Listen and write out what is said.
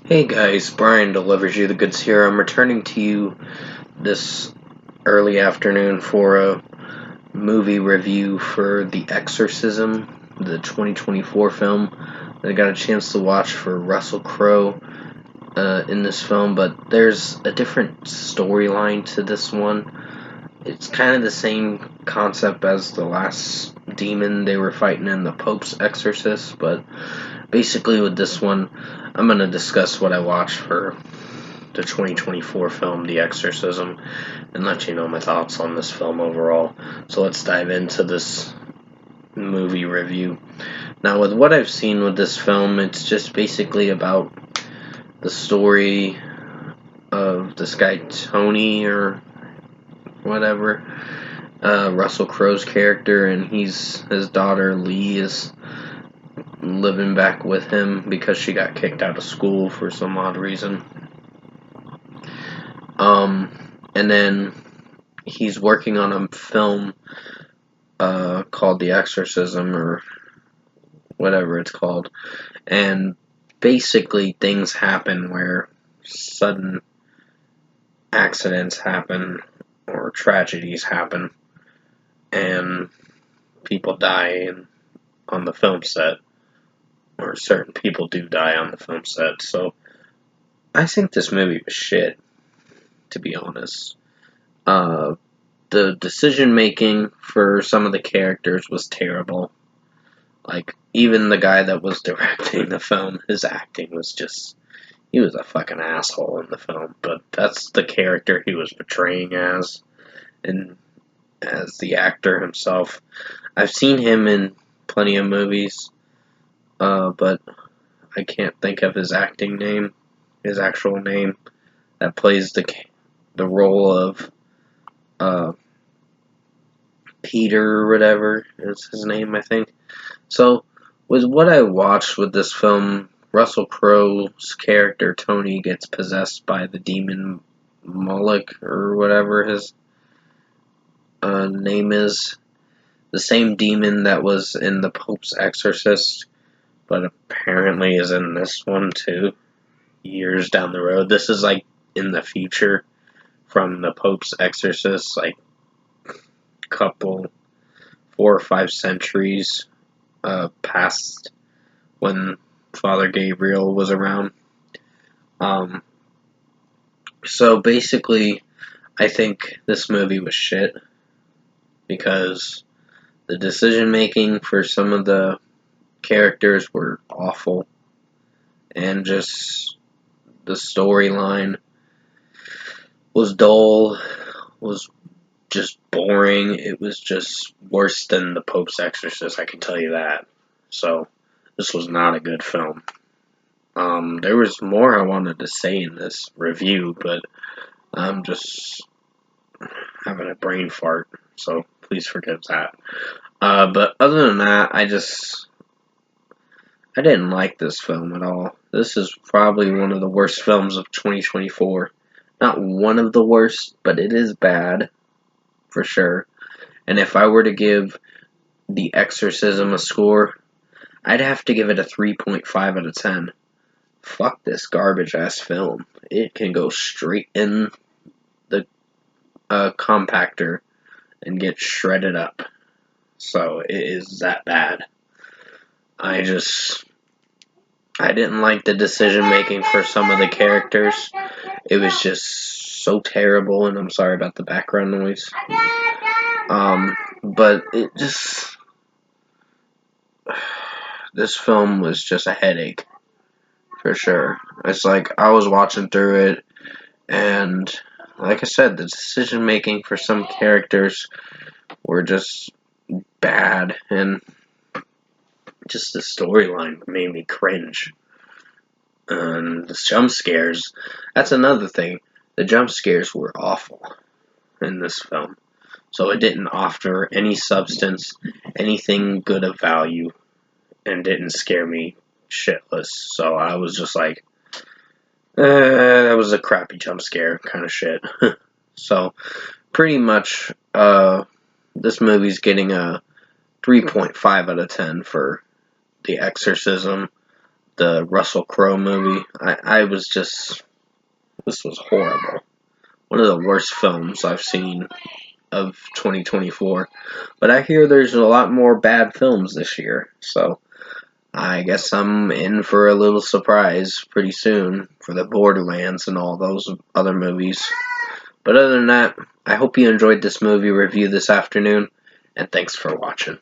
Hey guys, Brian delivers you the goods here. I'm returning to you this early afternoon for a movie review for The Exorcism, the 2024 film that I got a chance to watch for Russell Crowe in this film, but there's a different storyline to this one. It's kind of the same concept as the last demon they were fighting in the Pope's Exorcist, but basically with this one, I'm going to discuss what I watched for the 2024 film, The Exorcism, and let you know my thoughts on this film overall. So let's dive into this movie review. Now, with what I've seen with this film, it's just basically about the story of this guy, Tony, or whatever, Russell Crowe's character, and his daughter, Lee, is living back with him because she got kicked out of school for some odd reason. And then he's working on a film called The Exorcism, or whatever it's called. And basically things happen where sudden accidents happen or tragedies happen and people die on the film set, or certain people do die on the film set. So I think this movie was shit, to be honest. The decision making for some of the characters was terrible. Like, even the guy that was directing the film, his acting was just, he was a fucking asshole in the film, but that's the character he was portraying as, and as the actor himself. I've seen him in plenty of movies, but I can't think of his acting name, his actual name, that plays the role of Peter or whatever is his name, I think. So, with what I watched with this film, Russell Crowe's character Tony gets possessed by the demon Moloch, or whatever his name is. The same demon that was in the Pope's Exorcist, but apparently is in this one too, years down the road. This is like in the future from the Pope's Exorcist, like couple 4 or 5 centuries past when Father Gabriel was around. So basically, I think this movie was shit because the decision making for some of the characters were awful, and just the storyline was dull, was just boring. It was just worse than the Pope's Exorcist, I can tell you that. So, this was not a good film. There was more I wanted to say in this review, but I'm just having a brain fart, so please forgive that. But other than that, I didn't like this film at all. This is probably one of the worst films of 2024. Not one of the worst, but it is bad, for sure. And if I were to give The Exorcism a score, I'd have to give it a 3.5 out of 10. Fuck this garbage ass film. It can go straight in the compactor and get shredded up. So it is that bad. I didn't like the decision making for some of the characters. It was just so terrible, and I'm sorry about the background noise. But it just, this film was just a headache, for sure. It's like, I was watching through it, and like I said, the decision making for some characters were just bad, and just the storyline made me cringe. And the jump scares, that's another thing. The jump scares were awful in this film. So it didn't offer any substance, anything good of value, and didn't scare me shitless. So I was just like, that was a crappy jump scare kind of shit. So pretty much, this movie's getting a 3.5 out of 10 for The Exorcism, the Russell Crowe movie. I was just, this was horrible. One of the worst films I've seen of 2024. But I hear there's a lot more bad films this year, so I guess I'm in for a little surprise pretty soon for the Borderlands and all those other movies. But other than that, I hope you enjoyed this movie review this afternoon, and thanks for watching.